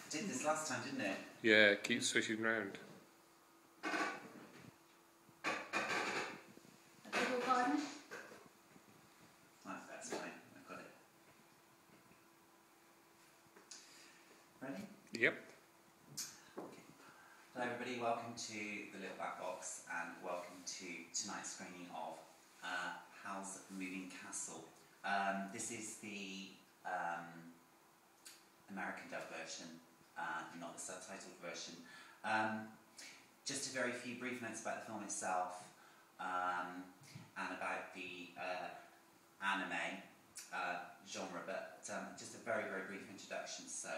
Did this last time, didn't it? Yeah, keep switching round. A big garden. That's fine. I've got it. Ready? Yep. Okay. Hello everybody, welcome to The Little Black Box and welcome to tonight's screening of Howl's Moving Castle. This is the American dub version, not the subtitled version. Just a very few brief notes about the film itself and about the anime genre, but just a very, very brief introduction, so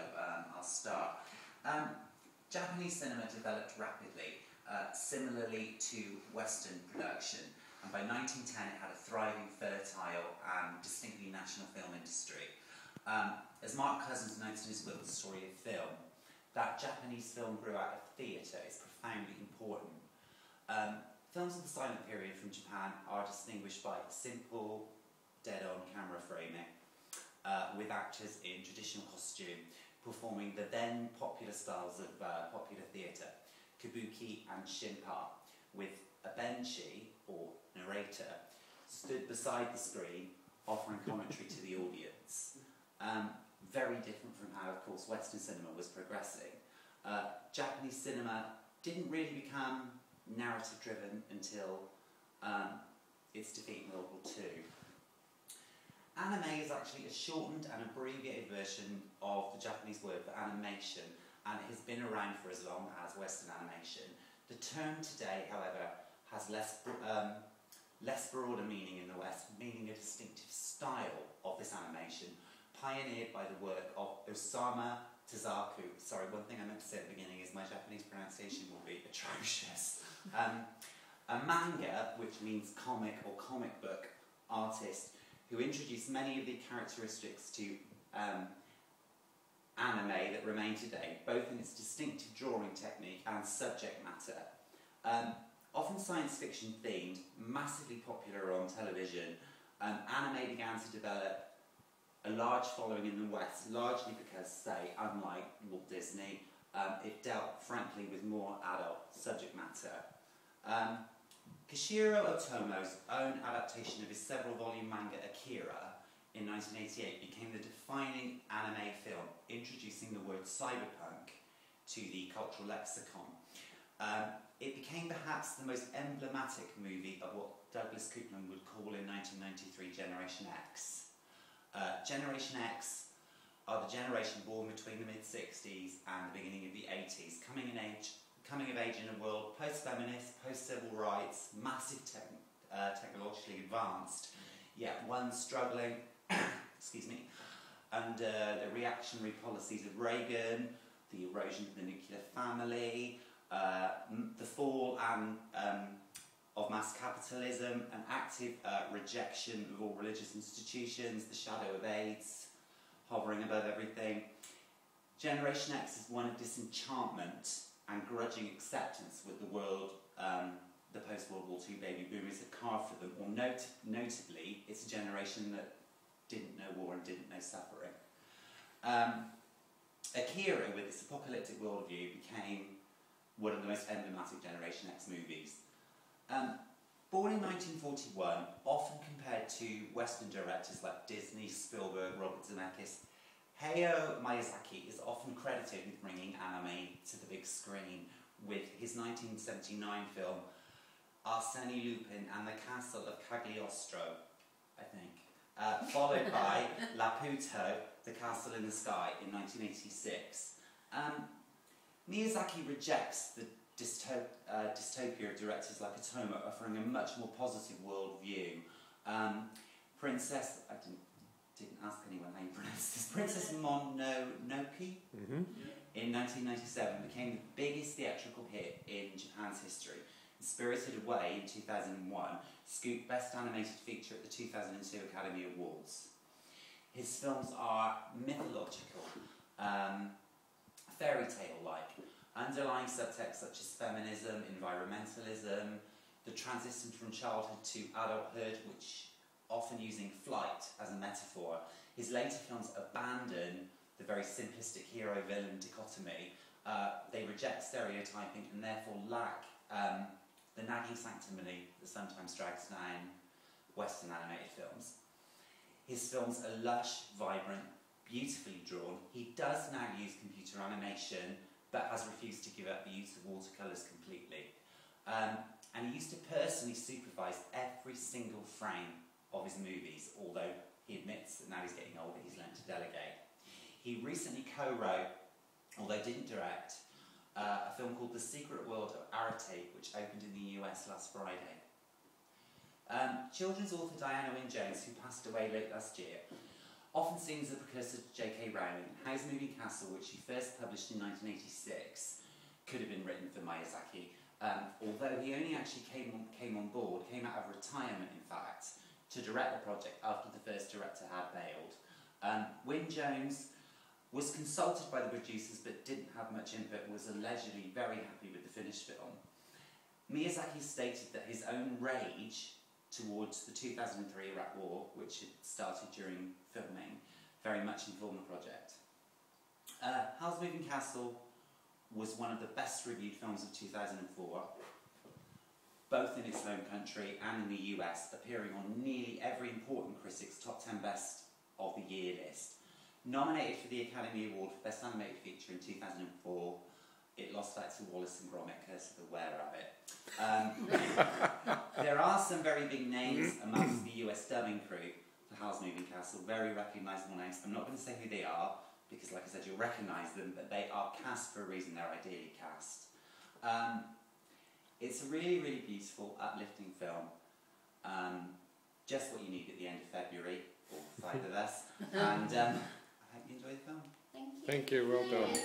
I'll start. Japanese cinema developed rapidly, similarly to Western production, and by 1910 it had a thriving, fertile and distinctly national film industry. As Mark Cousins notes in his book, The Story of Film, that Japanese film grew out of theatre is profoundly important. Films of the silent period from Japan are distinguished by simple, dead-on camera framing, with actors in traditional costume performing the then popular styles of popular theatre, kabuki and shinpa, with a benchi, or narrator, stood beside the screen offering commentary to the audience. Very different from how, of course, Western cinema was progressing. Japanese cinema didn't really become narrative-driven until its defeat in World War II. Anime is actually a shortened and abbreviated version of the Japanese word for animation, and it has been around for as long as Western animation. The term today, however, has less broader meaning in the West, meaning a distinctive style of this animation, pioneered by the work of Osamu Tezuka. Sorry, one thing I meant to say at the beginning is my Japanese pronunciation will be atrocious. A manga, which means comic or comic book artist, who introduced many of the characteristics to anime that remain today, both in its distinctive drawing technique and subject matter. Often science fiction themed, massively popular on television, anime began to develop a large following in the West, largely because, say, unlike Walt Disney, it dealt, frankly, with more adult subject matter. Kishiro Otomo's own adaptation of his several-volume manga Akira in 1988 became the defining anime film, introducing the word cyberpunk to the cultural lexicon. It became perhaps the most emblematic movie of what Douglas Coupland would call in 1993 Generation X. Generation X are the generation born between the mid-60s and the beginning of the 80s, coming of age in a world post-feminist, post-civil rights, massive technologically advanced, yet one struggling excuse me, under the reactionary policies of Reagan, the erosion of the nuclear family, the fall of mass capitalism, an active rejection of all religious institutions, the shadow of AIDS hovering above everything. Generation X is one of disenchantment and grudging acceptance with the world the post-World War II baby boomers had carved for them, or notably, it's a generation that didn't know war and didn't know suffering. Akira, with its apocalyptic worldview, became one of the most emblematic Generation X movies. Born in 1941, often compared to Western directors like Disney, Spielberg, Robert Zemeckis, Hayao Miyazaki is often credited with bringing anime to the big screen with his 1979 film Arsène Lupin and the Castle of Cagliostro, I think, followed by Laputo, The Castle in the Sky in 1986. Miyazaki rejects the dystopia of directors like Otomo, offering a much more positive worldview. Princess, I didn't ask anyone how you pronounce this, Princess Mononoke in 1997 became the biggest theatrical hit in Japan's history. Spirited Away in 2001 scooped Best Animated Feature at the 2002 Academy Awards. His films are mythological, fairy tale-like, underlying subtext such as feminism, environmentalism, the transition from childhood to adulthood, which often using flight as a metaphor. His later films abandon the very simplistic hero-villain dichotomy. They reject stereotyping and therefore lack the nagging sanctimony that sometimes drags down Western animated films. His films are lush, vibrant, beautifully drawn. He does now use computer animation, but has refused to give up the use of watercolours completely. And he used to personally supervise every single frame of his movies, although he admits that now he's getting older, he's learned to delegate. He recently co-wrote, although didn't direct, a film called The Secret World of Arate, which opened in the US last Friday. Children's author Diana Wynne Jones, who passed away late last year, often seen as a precursor to J.K. Rowling, Howl's Moving Castle, which she first published in 1986, could have been written for Miyazaki, although he only actually came out of retirement in fact, to direct the project after the first director had bailed. Wynne Jones was consulted by the producers but didn't have much input and was allegedly very happy with the finished film. Miyazaki stated that his own rage towards the 2003 Iraq War, which had started during filming, very much informed the project. Howl's Moving Castle was one of the best reviewed films of 2004, both in its own country and in the US, appearing on nearly every important critic's top 10 best of the year list. Nominated for the Academy Award for Best Animated Feature in 2004, it lost out to Wallace and Gromit, curse of the Were-Rabbit. There are some very big names amongst the US dubbing crew for Howl's Moving Castle, very recognisable names. I'm not going to say who they are, because like I said, you'll recognise them, but they are cast for a reason, they're ideally cast. It's a really, really beautiful, uplifting film. Just what you need at the end of February, all 5 of us. And I hope you enjoy the film. Thank you. Thank you, well done.